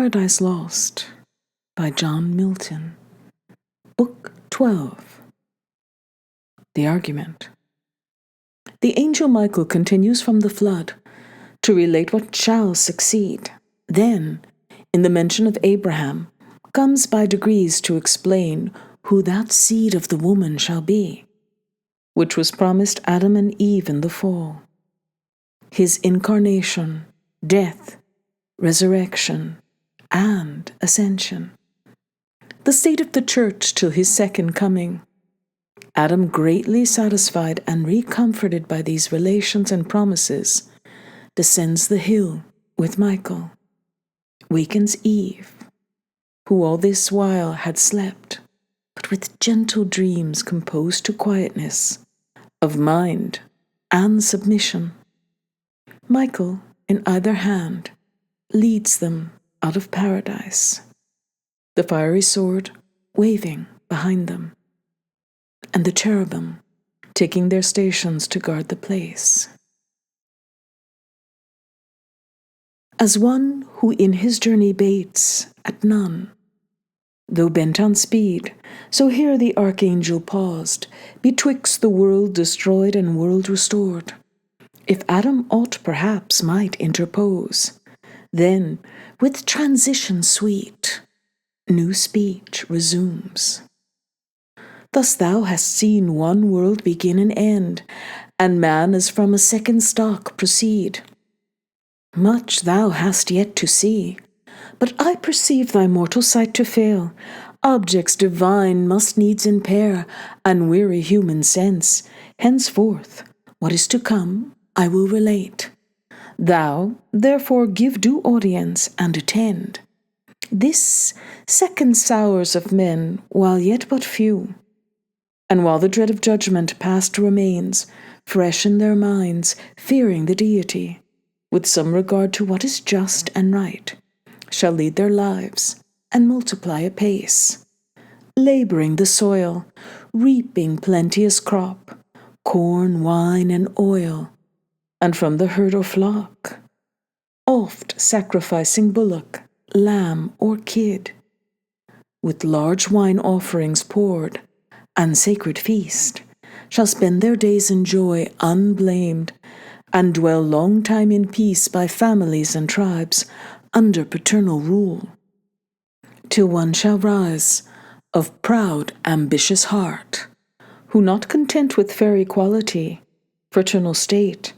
Paradise Lost by John Milton. Book 12. The Argument. The angel Michael continues from the flood to relate what shall succeed. Then, in the mention of Abraham, comes by degrees to explain who that seed of the woman shall be, which was promised Adam and Eve in the fall. His incarnation, death, resurrection, and ascension. The state of the church till his second coming. Adam, greatly satisfied and recomforted by these relations and promises, descends the hill with Michael, wakens Eve, who all this while had slept, but with gentle dreams composed to quietness of mind and submission. Michael, in either hand, leads them out of paradise, the fiery sword waving behind them, and the cherubim taking their stations to guard the place. As one who in his journey bates at none, though bent on speed, so here the archangel paused, betwixt the world destroyed and world restored. If Adam aught perhaps might interpose, then, with transition sweet, new speech resumes. Thus thou hast seen one world begin and end, and man as from a second stock proceed. Much thou hast yet to see, but I perceive thy mortal sight to fail. Objects divine must needs impair unweary human sense. Henceforth, what is to come, I will relate. Thou, therefore, give due audience and attend. This second sours of men, while yet but few, and while the dread of judgment past remains, fresh in their minds, fearing the deity, with some regard to what is just and right, shall lead their lives and multiply apace, laboring the soil, reaping plenteous crop, corn, wine, and oil, and from the herd or flock, oft sacrificing bullock, lamb, or kid, with large wine offerings poured, and sacred feast, shall spend their days in joy unblamed, and dwell long time in peace by families and tribes under paternal rule, till one shall rise of proud, ambitious heart, who, not content with fair equality, fraternal state,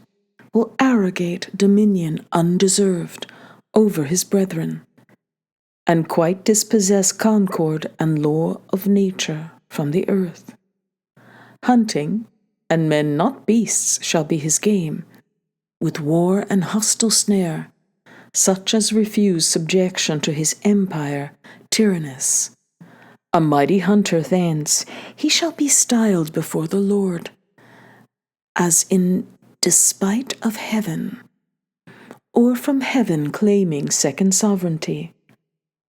will arrogate dominion undeserved over his brethren, and quite dispossess concord and law of nature from the earth. Hunting, and men not beasts, shall be his game, with war and hostile snare, such as refuse subjection to his empire tyrannous. A mighty hunter thence, he shall be styled before the Lord, as in despite of heaven, or from heaven claiming second sovereignty,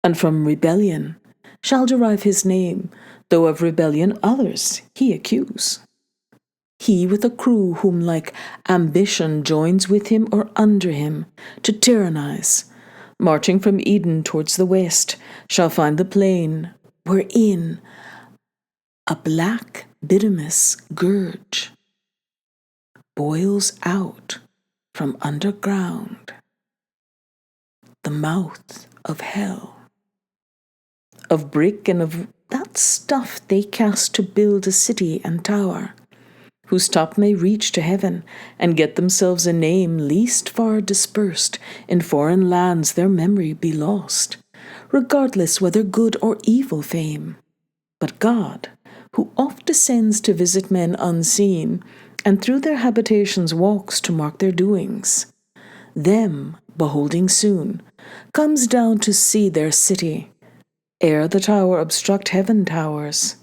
and from rebellion shall derive his name, though of rebellion others he accuse. He with a crew whom like ambition joins with him or under him to tyrannize, marching from Eden towards the west, shall find the plain wherein a black bituminous gurge boils out from underground, the mouth of hell. Of brick and of that stuff they cast to build a city and tower, whose top may reach to heaven, and get themselves a name, least far dispersed in foreign lands their memory be lost, regardless whether good or evil fame. But God, who oft descends to visit men unseen, and through their habitations walks to mark their doings, them, beholding soon, comes down to see their city, ere the tower obstruct heaven towers,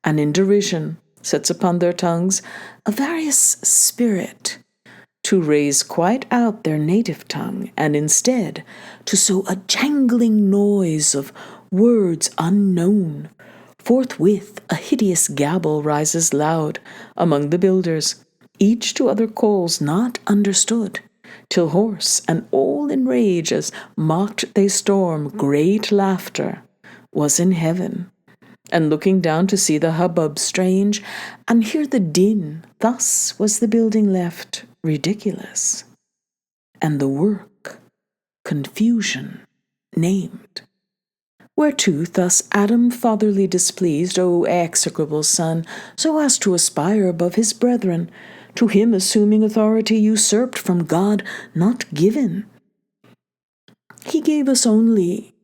and in derision sets upon their tongues a various spirit, to raise quite out their native tongue, and instead to sow a jangling noise of words unknown. Forthwith a hideous gabble rises loud among the builders, each to other calls not understood, till hoarse and all in rage as mocked they storm, great laughter was in heaven. And looking down to see the hubbub strange, and hear the din, thus was the building left ridiculous, and the work confusion named. Whereto thus Adam fatherly displeased, O execrable son, so as to aspire above his brethren, to him assuming authority usurped from God not given. He gave us only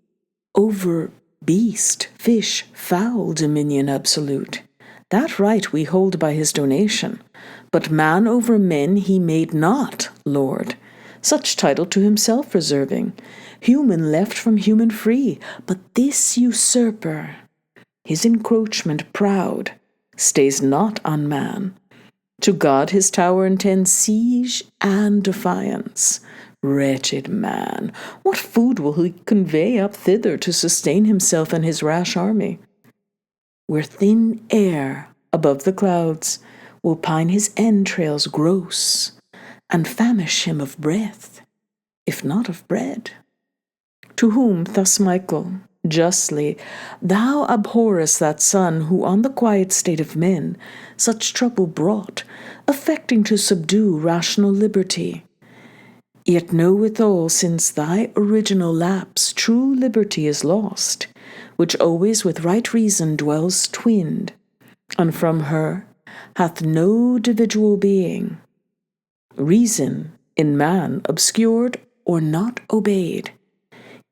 over beast, fish, fowl dominion absolute. That right we hold by his donation. But man over men he made not Lord, such title to himself reserving. Human left from human free, but this usurper, his encroachment proud, stays not on man. To God his tower intends siege and defiance. Wretched man, what food will he convey up thither to sustain himself and his rash army? Where thin air above the clouds will pine his entrails gross, and famish him of breath, if not of bread. To whom thus Michael, justly, thou abhorrest that son who on the quiet state of men such trouble brought, affecting to subdue rational liberty. Yet know withal, since thy original lapse, true liberty is lost, which always with right reason dwells twinned, and from her hath no individual being. Reason, in man obscured or not obeyed,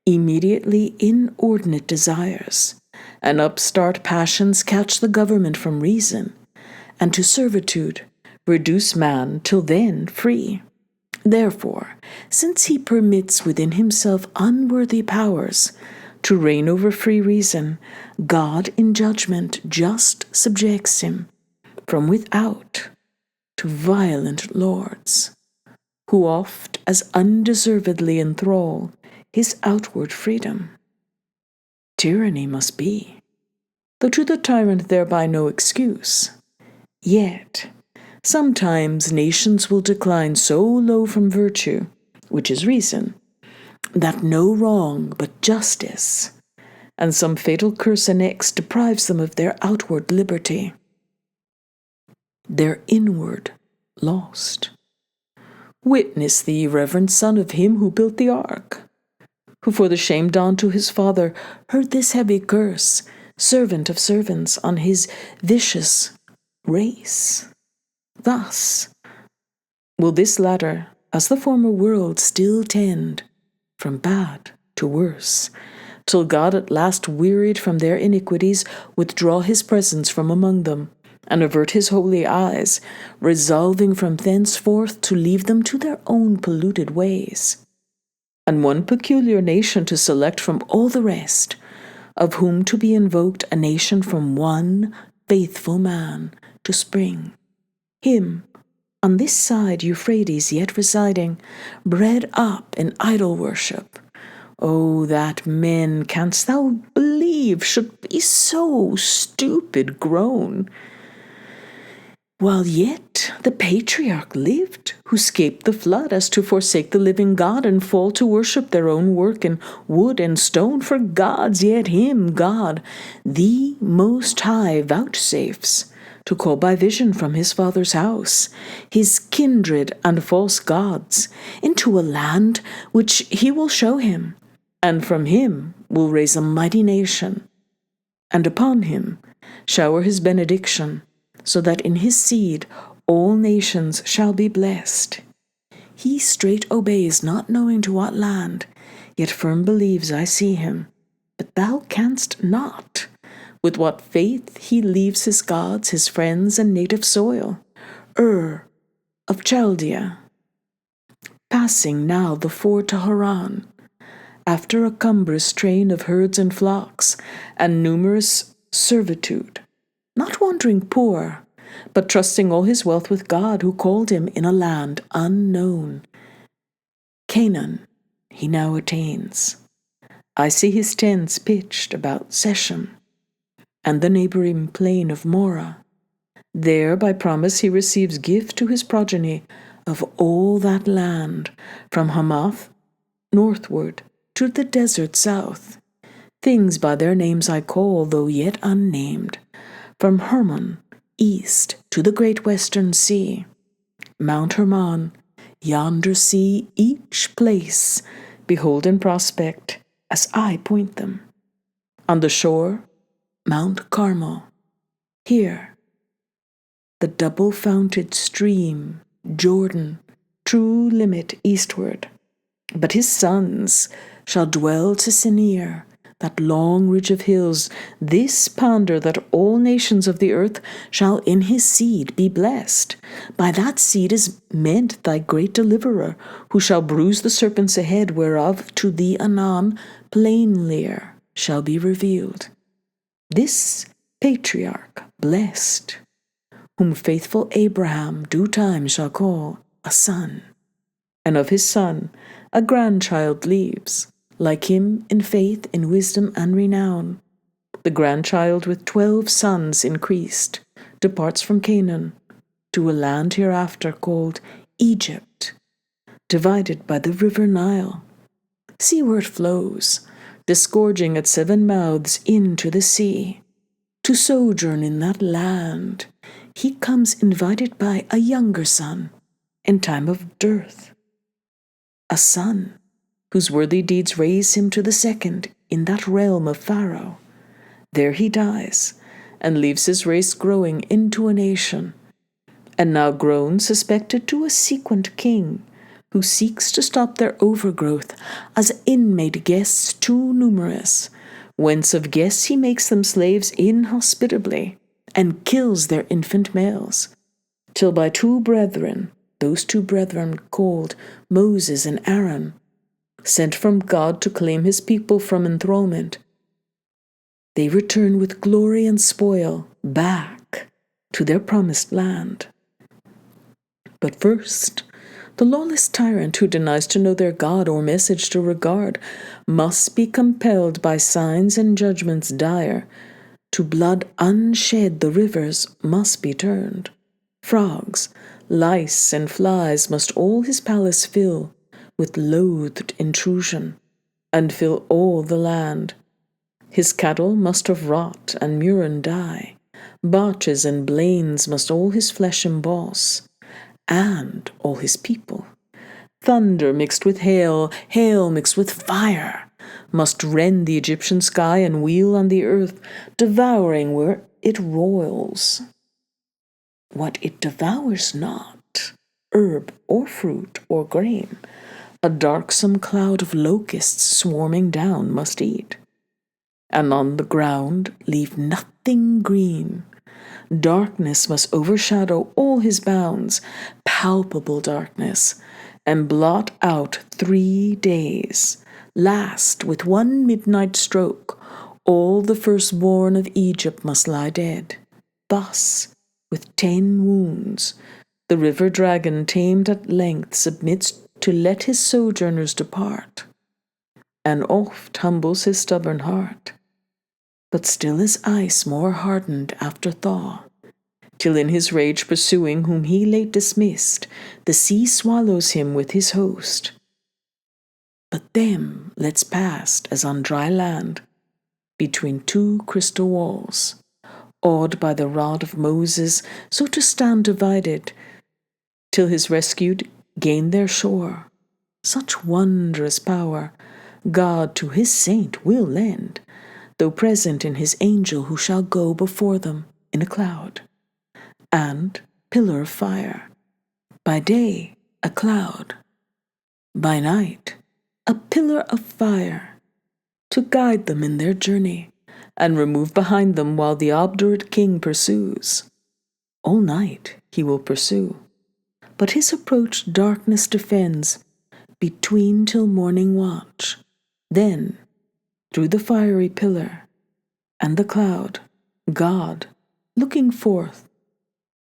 immediately inordinate desires, and upstart passions catch the government from reason, and to servitude reduce man till then free. Therefore, since he permits within himself unworthy powers to reign over free reason, God in judgment just subjects him from without to violent lords, who oft as undeservedly enthrall his outward freedom. Tyranny must be, though to the tyrant thereby no excuse. Yet sometimes nations will decline so low from virtue, which is reason, that no wrong but justice, and some fatal curse annexed, deprives them of their outward liberty, their inward lost. Witness the reverend son of him who built the ark, who for the shame done to his father heard this heavy curse, servant of servants, on his vicious race. Thus will this latter, as the former world, still tend from bad to worse, till God at last, wearied from their iniquities, withdraw his presence from among them, and avert his holy eyes, resolving from thenceforth to leave them to their own polluted ways, and one peculiar nation to select from all the rest, of whom to be invoked a nation from one faithful man to spring. Him, on this side Euphrates yet residing, bred up in idol worship. Oh, that men, canst thou believe, should be so stupid grown, while yet the patriarch lived, who scaped the flood, as to forsake the living God, and fall to worship their own work in wood and stone for gods, yet him God, the Most High, vouchsafes to call by vision from his father's house, his kindred and false gods, into a land which he will show him, and from him will raise a mighty nation, and upon him shower his benediction, so that in his seed all nations shall be blessed. He straight obeys, not knowing to what land, yet firm believes I see him. But thou canst not. With what faith he leaves his gods, his friends, and native soil, of Chaldea, passing now the ford to Haran, after a cumbrous train of herds and flocks, and numerous servitude, not wandering poor, but trusting all his wealth with God, who called him in a land unknown. Canaan he now attains. I see his tents pitched about Shechem, and the neighboring plain of Morah. There by promise he receives gift to his progeny, of all that land, from Hamath northward to the desert south. Things by their names I call, though yet unnamed, from Hermon east to the great western sea. Mount Hermon, yonder sea, each place, behold in prospect, as I point them. On the shore, Mount Carmel. Here, the double-founted stream, Jordan, true limit eastward. But his sons shall dwell to Sinir, that long ridge of hills, this ponder that all nations of the earth shall in his seed be blessed. By that seed is meant thy great deliverer, who shall bruise the serpent's head, whereof to thee anon plainlier shall be revealed. This patriarch blessed, whom faithful Abraham due time shall call a son, and of his son a grandchild leaves, like him in faith, in wisdom, and renown. The grandchild with 12 sons increased departs from Canaan to a land hereafter called Egypt, divided by the river Nile. See where it flows, disgorging at 7 mouths into the sea. To sojourn in that land, he comes invited by a younger son in time of dearth, a son whose worthy deeds raise him to the second in that realm of Pharaoh. There he dies, and leaves his race growing into a nation, and now grown suspected to a sequent king, who seeks to stop their overgrowth, as inmate guests too numerous, whence of guests he makes them slaves inhospitably, and kills their infant males, till by 2 brethren, those 2 brethren called Moses and Aaron, sent from God to claim his people from enthrallment, they return with glory and spoil back to their promised land. But first, the lawless tyrant who denies to know their God or message to regard must be compelled by signs and judgments dire. To blood unshed the rivers must be turned. Frogs, lice, and flies must all his palace fill with loathed intrusion, and fill all the land. His cattle must of rot and murrain die. Botches and blains must all his flesh emboss, and all his people. Thunder mixed with hail, hail mixed with fire, must rend the Egyptian sky and wheel on the earth, devouring where it roils what it devours not, herb or fruit or grain, a darksome cloud of locusts swarming down must eat, and on the ground leave nothing green. Darkness must overshadow all his bounds, palpable darkness, and blot out 3 days. Last, with 1 midnight stroke, all the firstborn of Egypt must lie dead. Thus, with 10 wounds, the river dragon tamed at length submits to let his sojourners depart, and oft humbles his stubborn heart, but still is ice more hardened after thaw, till in his rage pursuing whom he late dismissed, the sea swallows him with his host. But them lets past as on dry land, between 2 crystal walls, awed by the rod of Moses, so to stand divided, till his rescued gain their shore. Such wondrous power God to his saint will lend, though present in his angel who shall go before them in a cloud, and pillar of fire, by day a cloud, by night a pillar of fire, to guide them in their journey, and remove behind them while the obdurate king pursues. All night he will pursue, but his approach darkness defends, between till morning watch. Then, through the fiery pillar and the cloud, God, looking forth,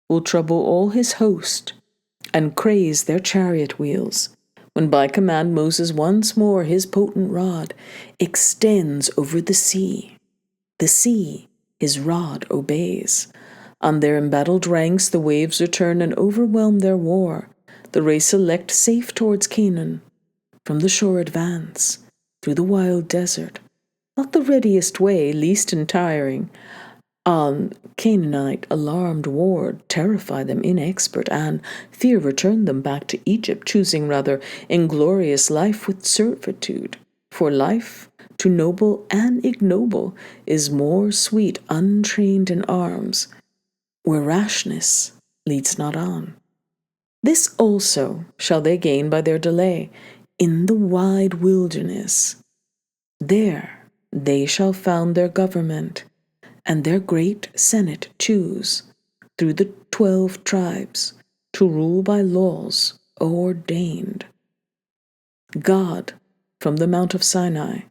will trouble all his host, and craze their chariot wheels, when by command Moses once more his potent rod extends over the sea. The sea his rod obeys. On their embattled ranks the waves return and overwhelm their war. the race select safe towards Canaan. From the shore advance, through the wild desert, not the readiest way, least in tiring. On Canaanite alarmed ward, terrify them inexpert, and fear return them back to Egypt, choosing rather inglorious life with servitude. For life, to noble and ignoble, is more sweet untrained in arms, where rashness leads not on. This also shall they gain by their delay in the wide wilderness. There they shall found their government, and their great senate choose, through the 12 tribes, to rule by laws ordained. God, from the mount of Sinai,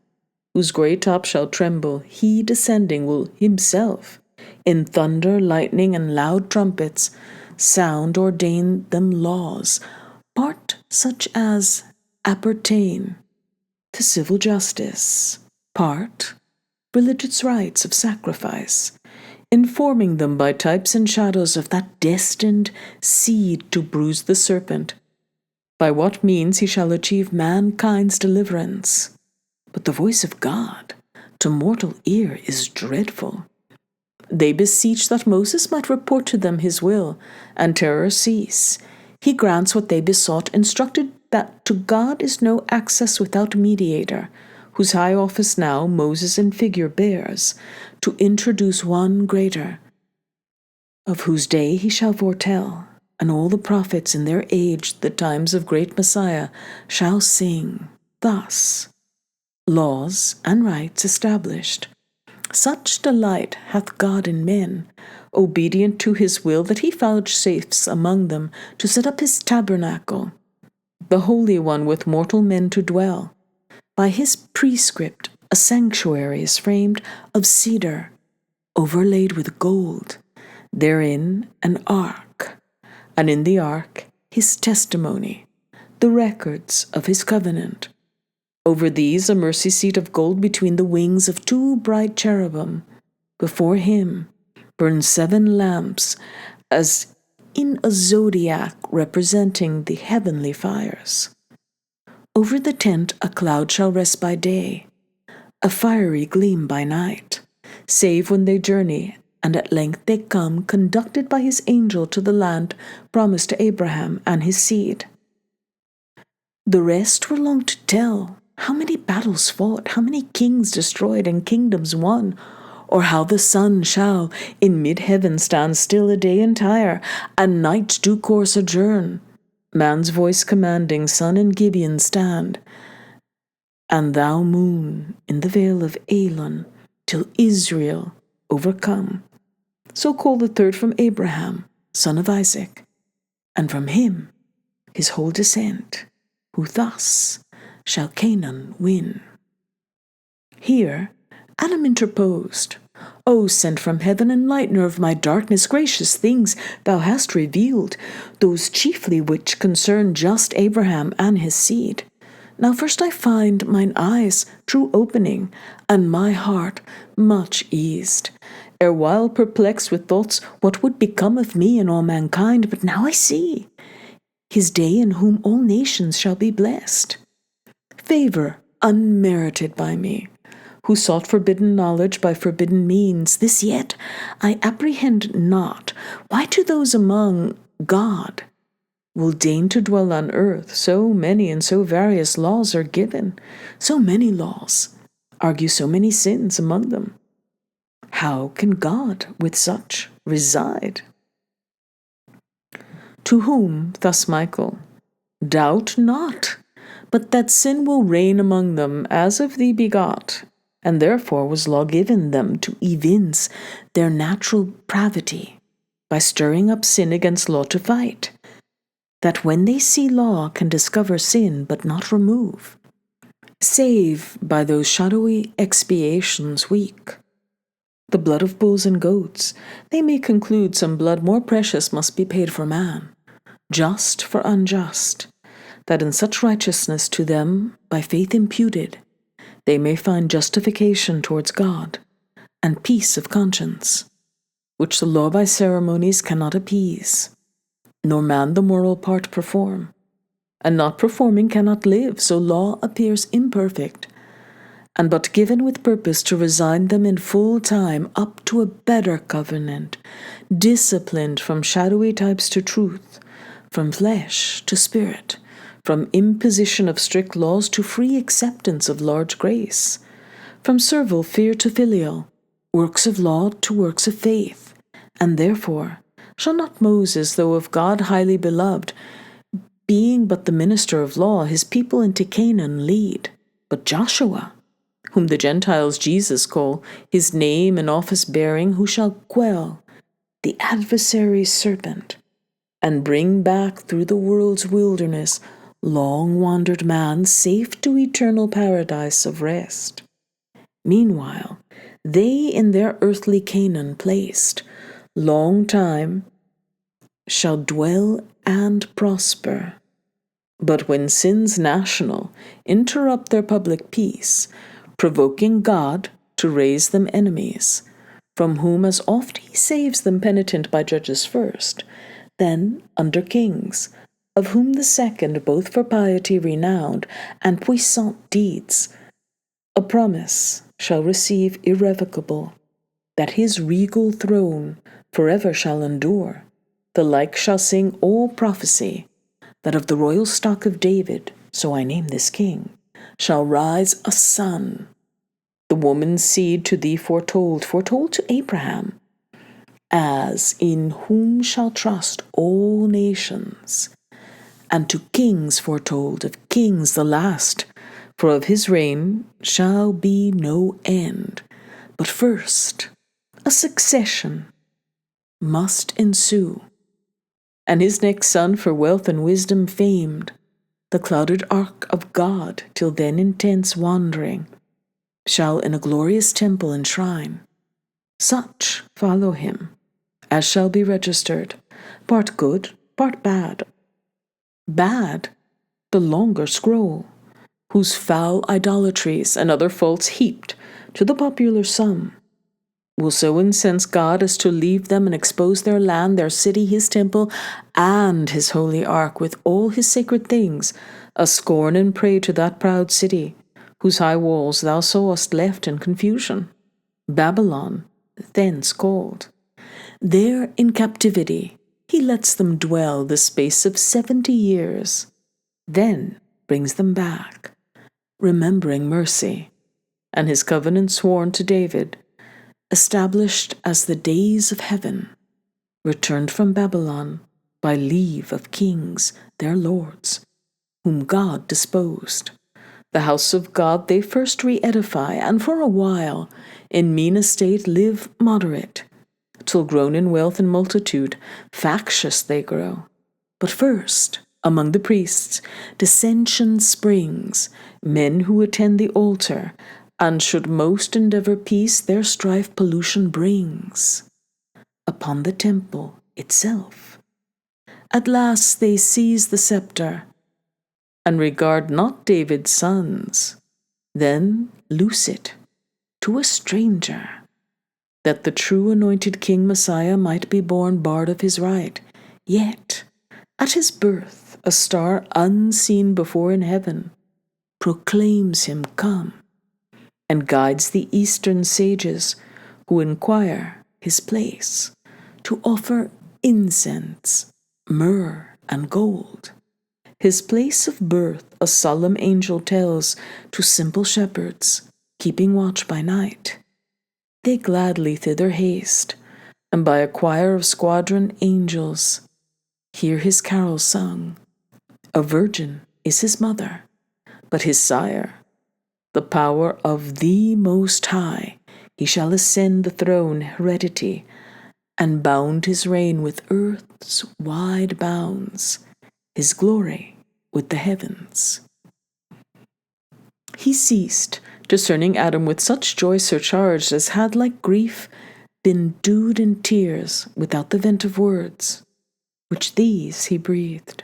whose great top shall tremble, he descending will himself, in thunder, lightning, and loud trumpets, sound ordain them laws, part such as appertain to civil justice, part religious rites of sacrifice, informing them by types and shadows of that destined seed to bruise the serpent, by what means he shall achieve mankind's deliverance. But the voice of God to mortal ear is dreadful. They beseech that Moses might report to them his will, and terror cease. He grants what they besought, instructed that to God is no access without mediator, whose high office now Moses in figure bears, to introduce one greater, of whose day he shall foretell, and all the prophets in their age, the times of great Messiah, shall sing thus: laws and rights established. Such delight hath God in men, obedient to his will, that he vouchsafes among them to set up his tabernacle, the Holy One with mortal men to dwell. By his prescript a sanctuary is framed of cedar, overlaid with gold, therein an ark, and in the ark his testimony, the records of his covenant. Over these a mercy seat of gold between the wings of 2 bright cherubim. Before him burn 7 lamps, as in a zodiac representing the heavenly fires. Over the tent a cloud shall rest by day, a fiery gleam by night, save when they journey, and at length they come, conducted by his angel to the land promised to Abraham and his seed. The rest were long to tell, how many battles fought, how many kings destroyed and kingdoms won, or how the sun shall in mid-heaven stand still a day entire, and night's due course adjourn, man's voice commanding sun in Gibeon stand, and thou moon in the vale of Elon, till Israel overcome. So call the third from Abraham, son of Isaac, and from him his whole descent, who thus shall Canaan win. Here Adam interposed, O sent from heaven, enlightener of my darkness, gracious things thou hast revealed, those chiefly which concern just Abraham and his seed. Now first I find mine eyes true opening, and my heart much eased. Erewhile perplexed with thoughts what would become of me and all mankind, but now I see his day in whom all nations shall be blessed. Favor unmerited by me, who sought forbidden knowledge by forbidden means, this yet I apprehend not, why to those among God will deign to dwell on earth so many and so various laws are given, so many laws argue so many sins among them. How can God with such reside? To whom thus Michael, doubt not, but that sin will reign among them as of thee begot, and therefore was law given them to evince their natural pravity, by stirring up sin against law to fight, that when they see law can discover sin but not remove, save by those shadowy expiations weak, the blood of bulls and goats, they may conclude some blood more precious must be paid for man, just for unjust, that in such righteousness to them, by faith imputed, they may find justification towards God, and peace of conscience, which the law by ceremonies cannot appease, nor man the moral part perform. And not performing cannot live, so law appears imperfect, and but given with purpose to resign them in full time up to a better covenant, disciplined from shadowy types to truth, from flesh to spirit, from imposition of strict laws to free acceptance of large grace, from servile fear to filial, works of law to works of faith. And therefore shall not Moses, though of God highly beloved, being but the minister of law, his people into Canaan lead, but Joshua, whom the Gentiles Jesus call, his name and office bearing, who shall quell the adversary's serpent, and bring back through the world's wilderness long wandered man safe to eternal paradise of rest. Meanwhile, they in their earthly Canaan placed, long time shall dwell and prosper. But when sins national interrupt their public peace, provoking God to raise them enemies, from whom as oft he saves them penitent by judges first, then under kings, of whom the second both for piety renowned and puissant deeds, a promise shall receive irrevocable, that his regal throne forever shall endure. The like shall sing all prophecy, that of the royal stock of David, so I name this king, shall rise a son, the woman's seed to thee foretold to Abraham, as in whom shall trust all nations, and to kings foretold, of kings the last, for of his reign shall be no end. But first a succession must ensue, and his next son for wealth and wisdom famed, the clouded ark of God, till then intense wandering, shall in a glorious temple enshrine. Such follow him, as shall be registered, part good, part bad. Bad, the longer scroll, whose foul idolatries and other faults heaped to the popular sum, will so incense God as to leave them and expose their land, their city, his temple, and his holy ark, with all his sacred things, a scorn and prey to that proud city, whose high walls thou sawest left in confusion, Babylon, thence called. There in captivity he lets them dwell the space of 70 years, then brings them back, remembering mercy, and his covenant sworn to David, established as the days of heaven, returned from Babylon by leave of kings, their lords, whom God disposed. The house of God they first re-edify, and for a while in mean estate live moderate, till grown in wealth and multitude, factious they grow. But first, among the priests, dissension springs, men who attend the altar, and should most endeavor peace, their strife pollution brings upon the temple itself. At last they seize the scepter, and regard not David's sons, then loose it to a stranger, that the true anointed King Messiah might be born bard of his right. Yet at his birth a star unseen before in heaven proclaims him come, and guides the eastern sages who inquire his place to offer incense, myrrh, and gold. His place of birth a solemn angel tells to simple shepherds, keeping watch by night. They gladly thither haste, and by a choir of squadron angels hear his carols sung. A virgin is his mother, but his sire, the power of the Most High, he shall ascend the throne heredity, and bound his reign with earth's wide bounds, his glory with the heavens. He ceased, discerning Adam with such joy surcharged as had like grief been dewed in tears without the vent of words, which these he breathed.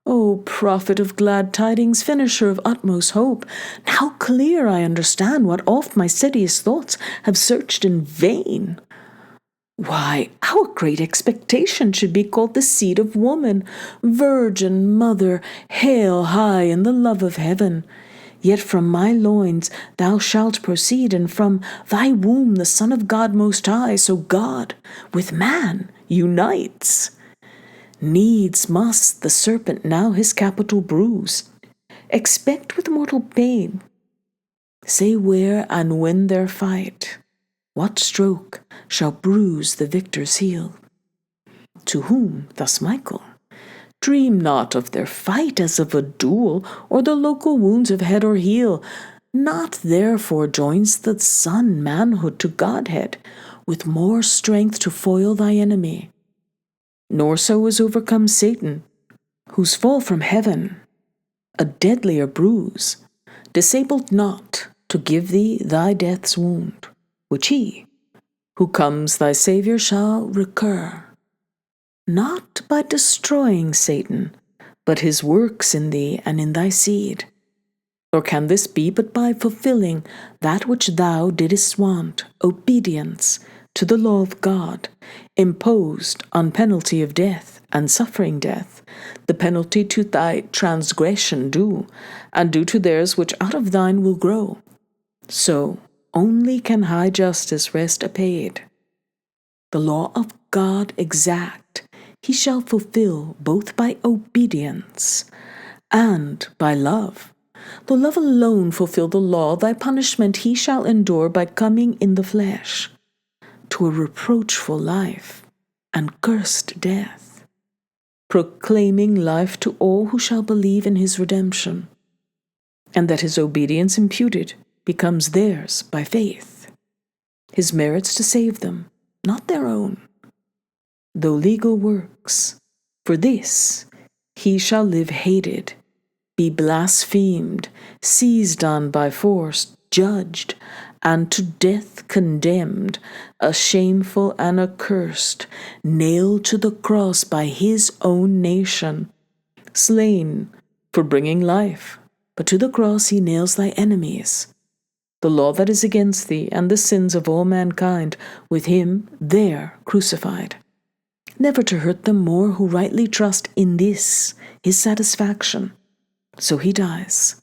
O prophet of glad tidings, finisher of utmost hope, now clear I understand what oft my steadiest thoughts have searched in vain. Why, our great expectation should be called the seed of woman, virgin mother, hail high in the love of heaven. Yet from my loins thou shalt proceed, and from thy womb the Son of God Most High. So God with man unites. Needs must the serpent now his capital bruise. Expect with mortal pain. Say where and when their fight, what stroke shall bruise the victor's heel? To whom thus Michael, dream not of their fight as of a duel, or the local wounds of head or heel. Not therefore joins the Son manhood to Godhead, with more strength to foil thy enemy. Nor so is overcome Satan, whose fall from heaven, a deadlier bruise, disabled not to give thee thy death's wound, which he, who comes thy Saviour, shall recur, not by destroying Satan, but his works in thee and in thy seed. Nor can this be but by fulfilling that which thou didst want, obedience to the law of God, imposed on penalty of death, and suffering death, the penalty to thy transgression due, and due to theirs which out of thine will grow. So only can high justice rest apaid. The law of God exact he shall fulfill both by obedience and by love. Though love alone fulfill the law, thy punishment he shall endure by coming in the flesh to a reproachful life and cursed death, proclaiming life to all who shall believe in his redemption, and that his obedience imputed becomes theirs by faith, his merits to save them, not their own, though legal works. For this he shall live hated, be blasphemed, seized on by force, judged, and to death condemned, a shameful and accursed, nailed to the cross by his own nation, slain for bringing life, but to the cross he nails thy enemies. The law that is against thee, and the sins of all mankind, with him there crucified, never to hurt them more who rightly trust in this his satisfaction. So he dies,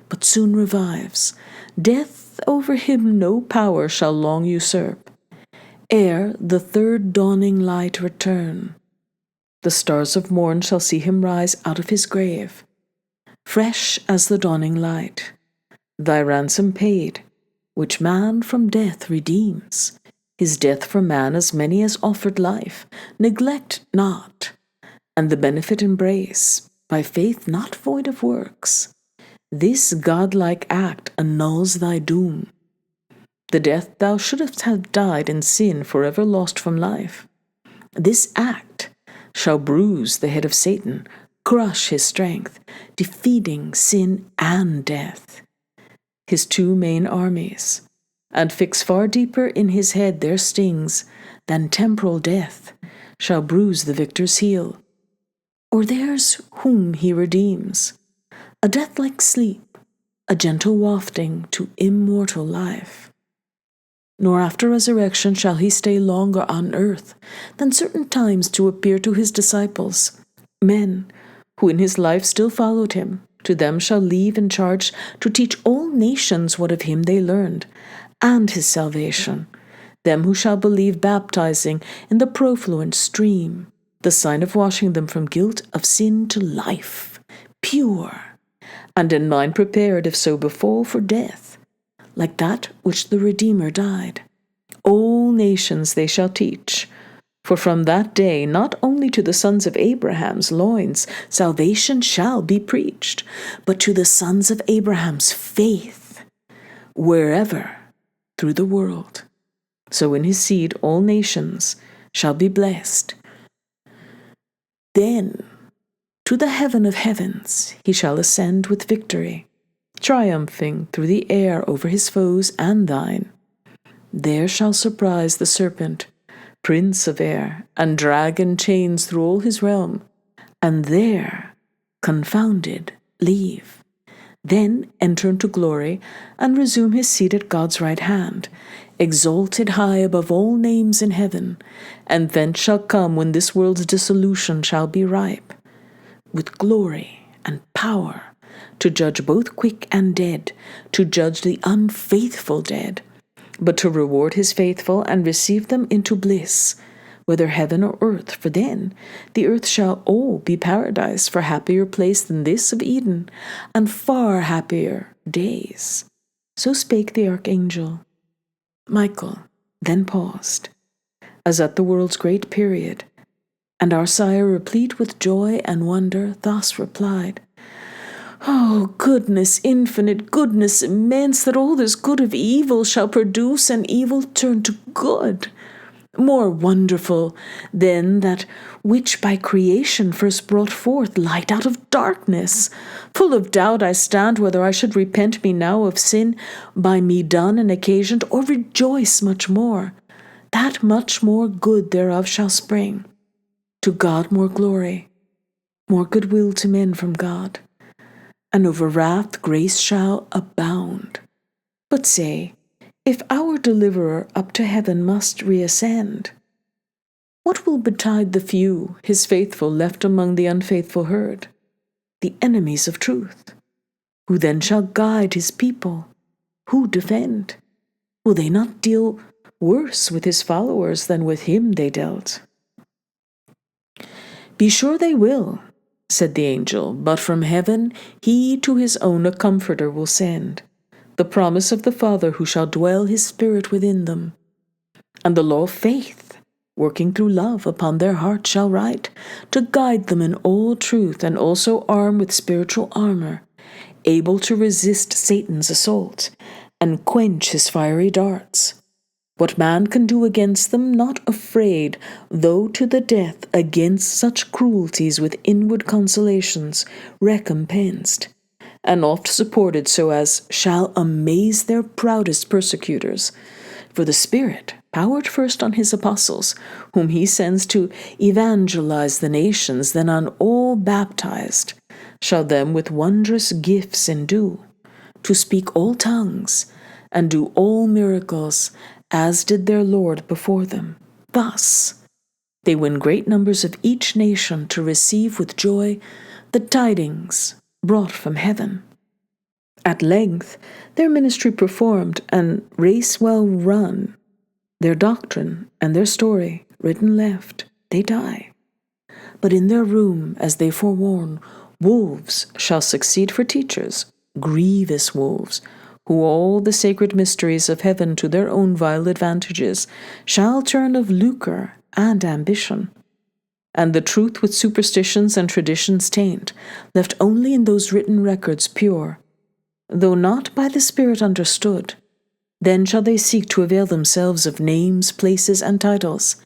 but soon revives. Death over him no power shall long usurp. Ere the third dawning light return, the stars of morn shall see him rise out of his grave, fresh as the dawning light. Thy ransom paid, which man from death redeems, his death for man as many as offered life, neglect not, and the benefit embrace, by faith not void of works. This godlike act annuls thy doom. The death thou shouldst have died in sin, forever lost from life. This act shall bruise the head of Satan, crush his strength, defeating sin and death, his two main armies, and fix far deeper in his head their stings than temporal death shall bruise the victor's heel, or theirs whom he redeems. A death like sleep, a gentle wafting to immortal life. Nor after resurrection shall he stay longer on earth than certain times to appear to his disciples, men who in his life still followed him. To them shall leave in charge to teach all nations what of him they learned, and his salvation, them who shall believe, baptizing in the profluent stream, the sign of washing them from guilt of sin to life, pure, and in mind prepared, if so befall, for death, like that which the Redeemer died. All nations they shall teach, for from that day not only to the sons of Abraham's loins salvation shall be preached, but to the sons of Abraham's faith, wherever through the world. So in his seed all nations shall be blessed. Then to the heaven of heavens he shall ascend with victory, triumphing through the air over his foes and thine. There shall surprise the serpent, prince of air, and drag in chains through all his realm, and there, confounded, leave. then enter into glory and resume his seat at God's right hand, exalted high above all names in heaven, and thence shall come when this world's dissolution shall be ripe, with glory and power, to judge both quick and dead, to judge the unfaithful dead, but to reward his faithful and receive them into bliss, whether heaven or earth, for then the earth shall all be paradise, for happier place than this of Eden, and far happier days. So spake the archangel. Michael then paused, as at the world's great period, and our sire, replete with joy and wonder, thus replied, Oh, goodness infinite, goodness immense, that all this good of evil shall produce and evil turn to good. More wonderful than that which by creation first brought forth light out of darkness. Full of doubt I stand whether I should repent me now of sin by me done and occasioned, or rejoice much more, that much more good thereof shall spring. To God more glory, more goodwill to men from God, and over wrath grace shall abound. But say, if our deliverer up to heaven must reascend, what will betide the few, his faithful, left among the unfaithful herd, the enemies of truth? Who then shall guide his people? Who defend? Will they not deal worse with his followers than with him they dealt? Be sure they will, said the angel, but from heaven he to his own a comforter will send, the promise of the Father who shall dwell his Spirit within them. And the law of faith, working through love, upon their hearts shall write, to guide them in all truth, and also arm with spiritual armor, able to resist Satan's assault, and quench his fiery darts. What man can do against them, not afraid, though to the death, against such cruelties with inward consolations recompensed, and oft supported so as shall amaze their proudest persecutors. For the Spirit, powered first on his apostles, whom he sends to evangelize the nations, then on all baptized, shall them with wondrous gifts endue, to speak all tongues, and do all miracles, as did their Lord before them. Thus they win great numbers of each nation to receive with joy the tidings brought from heaven. At length their ministry performed, and race well run, their doctrine and their story written left, they die. But in their room, as they forewarn, wolves shall succeed for teachers, grievous wolves, who all the sacred mysteries of heaven to their own vile advantages shall turn of lucre and ambition, and the truth with superstitions and traditions taint, left only in those written records pure, though not by the Spirit understood. Then shall they seek to avail themselves of names, places, and titles,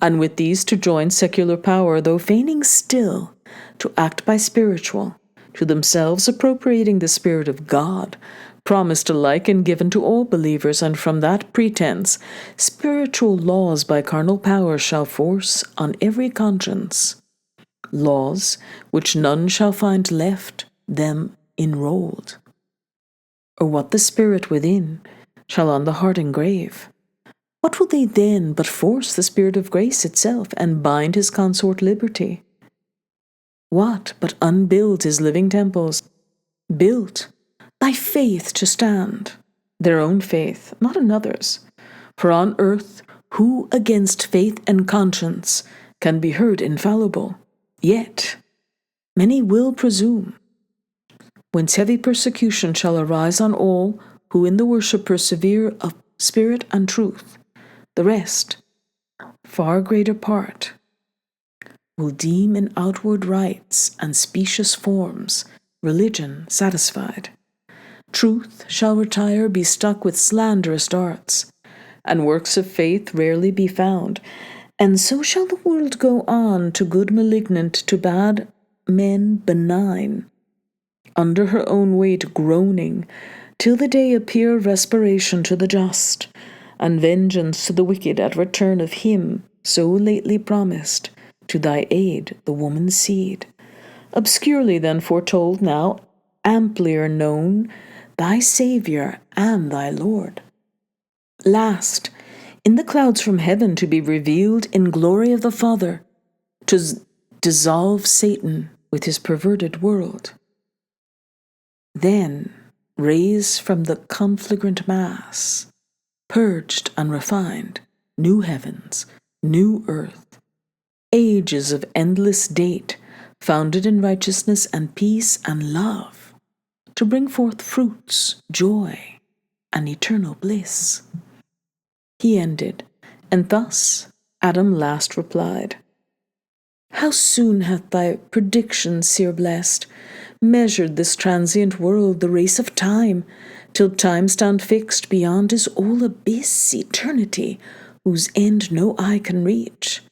and with these to join secular power, though feigning still to act by spiritual, to themselves appropriating the Spirit of God, promised alike and given to all believers, and from that pretense spiritual laws by carnal power shall force on every conscience, laws which none shall find left them enrolled. Or what the Spirit within shall on the heart engrave, what will they then but force the Spirit of grace itself, and bind his consort liberty? What but unbuild his living temples, built by faith to stand, their own faith, not another's? For on earth who against faith and conscience can be heard infallible? Yet many will presume, whence heavy persecution shall arise on all who in the worship persevere of spirit and truth. The rest, far greater part, will deem in outward rites and specious forms religion satisfied. Truth shall retire, be stuck with slanderous darts, and works of faith rarely be found. And so shall the world go on, to good malignant, to bad men benign, under her own weight groaning, till the day appear respiration to the just, and vengeance to the wicked at return of him so lately promised, to thy aid, the woman's seed. Obscurely then foretold, now amplier known, thy Saviour and thy Lord. Last, in the clouds from heaven to be revealed in glory of the Father, to dissolve Satan with his perverted world. Then raise from the conflagrant mass, purged and refined, new heavens, new earth, ages of endless date, founded in righteousness and peace and love, to bring forth fruits, joy, and eternal bliss. He ended, and thus Adam last replied, How soon hath thy prediction, seer blessed, measured this transient world, the race of time, till time stand fixed beyond his all abyss, eternity, whose end no eye can reach.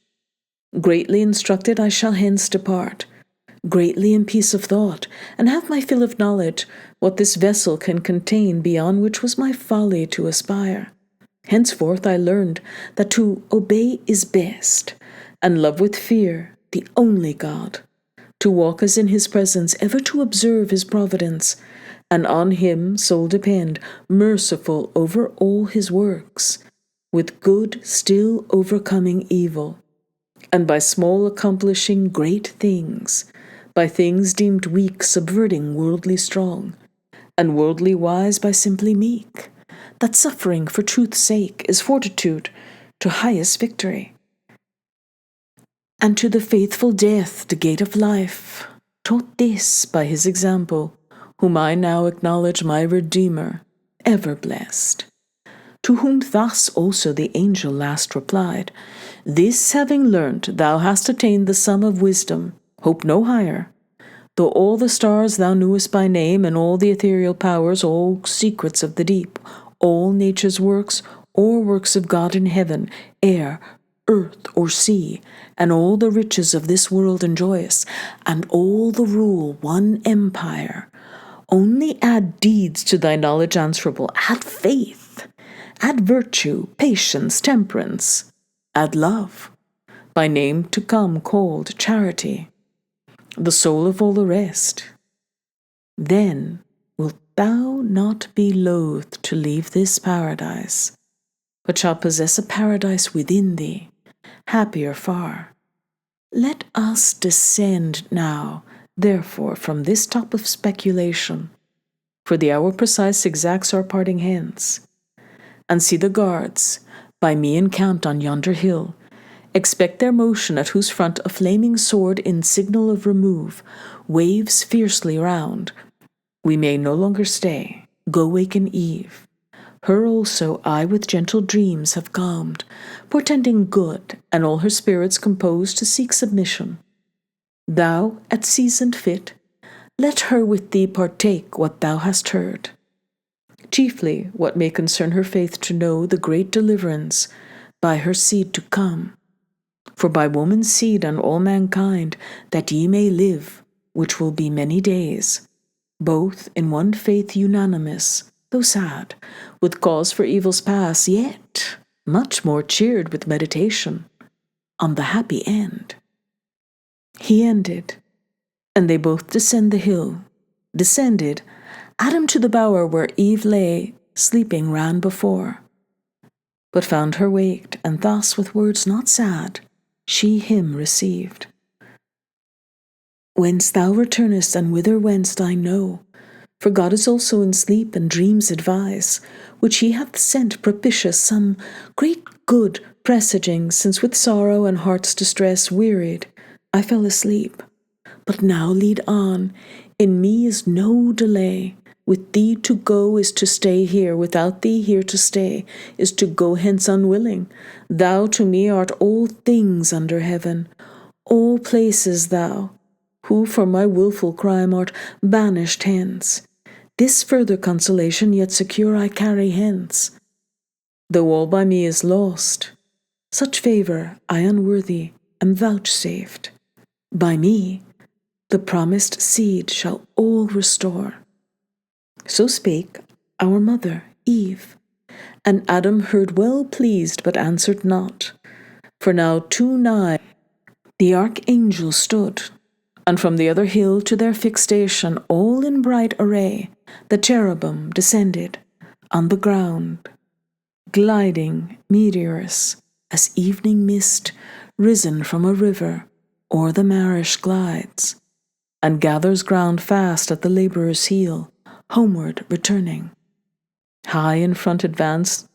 Greatly instructed I shall hence depart, greatly in peace of thought, and have my fill of knowledge, what this vessel can contain, beyond which was my folly to aspire. Henceforth I learned that to obey is best, and love with fear the only God, to walk as in his presence, ever to observe his providence, and on him sole depend, merciful over all his works, with good still overcoming evil, and by small accomplishing great things, by things deemed weak subverting worldly strong, and worldly wise by simply meek, that suffering for truth's sake is fortitude to highest victory. And to the faithful death the gate of life, taught this by his example, whom I now acknowledge my Redeemer, ever blessed. To whom thus also the angel last replied, This having learnt, thou hast attained the sum of wisdom, hope no higher. Though all the stars thou knewest by name, and all the ethereal powers, all secrets of the deep, all nature's works, or works of God in heaven, air, earth, or sea, and all the riches of this world enjoyest, and all the rule one empire, only add deeds to thy knowledge answerable, add faith, add virtue, patience, temperance, add love, by name to come called charity, the soul of all the rest. Then wilt thou not be loath to leave this paradise, but shalt possess a paradise within thee, happier far. Let us descend now, therefore, from this top of speculation, for the hour precise exacts our parting hence, and see the guards, by me encamped on yonder hill, expect their motion, at whose front a flaming sword in signal of remove waves fiercely round. We may no longer stay, go waken Eve. Her also I with gentle dreams have calmed, portending good, and all her spirits composed to seek submission. Thou, at season fit, let her with thee partake what thou hast heard, chiefly what may concern her faith to know the great deliverance by her seed to come. For by woman's seed and all mankind, that ye may live, which will be many days, both in one faith unanimous, though sad, with cause for evils past, yet much more cheered with meditation on the happy end. He ended, and they both descended, Adam to the bower where Eve lay, sleeping ran before, but found her waked, and thus with words not sad, she him received. Whence thou returnest, and whither wentst, I know, for God is also in sleep, and dreams advise, which he hath sent propitious some great good presaging, since with sorrow and heart's distress wearied, I fell asleep. But now lead on, in me is no delay. With thee to go is to stay here, without thee here to stay is to go hence unwilling. Thou to me art all things under heaven, all places thou, who for my wilful crime art banished hence. This further consolation yet secure I carry hence. Though all by me is lost, such favour I unworthy am vouchsafed. By me the promised seed shall all restore. So spake our mother, Eve, and Adam heard well pleased, but answered not. For now too nigh the archangel stood, And from the other hill to their fixed station, all in bright array, the cherubim descended on the ground, gliding meteors, as evening mist risen from a river o'er the marish glides, and gathers ground fast at the labourer's heel, homeward returning. High in front advanced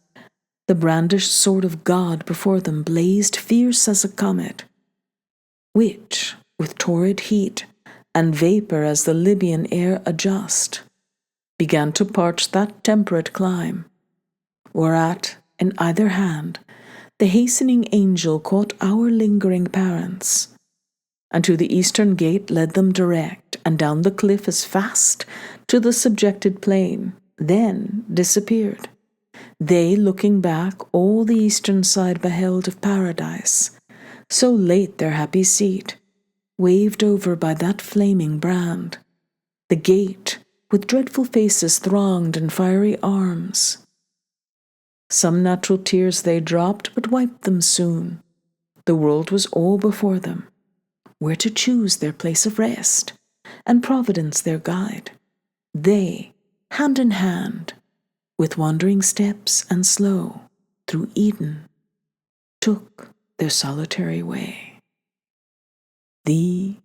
the brandished sword of God, before them blazed fierce as a comet, which, with torrid heat and vapour as the Libyan air adjust, began to parch that temperate clime, whereat, in either hand, the hastening angel caught our lingering parents, and to the eastern gate led them direct, and down the cliff as fast to the subjected plain, then disappeared. They, looking back, all the eastern side beheld of paradise, so late their happy seat, waved over by that flaming brand. The gate, with dreadful faces thronged and fiery arms. Some natural tears they dropped, but wiped them soon. The world was all before them, where to choose their place of rest, and Providence their guide. They, hand in hand, with wandering steps and slow, through Eden, took their solitary way. The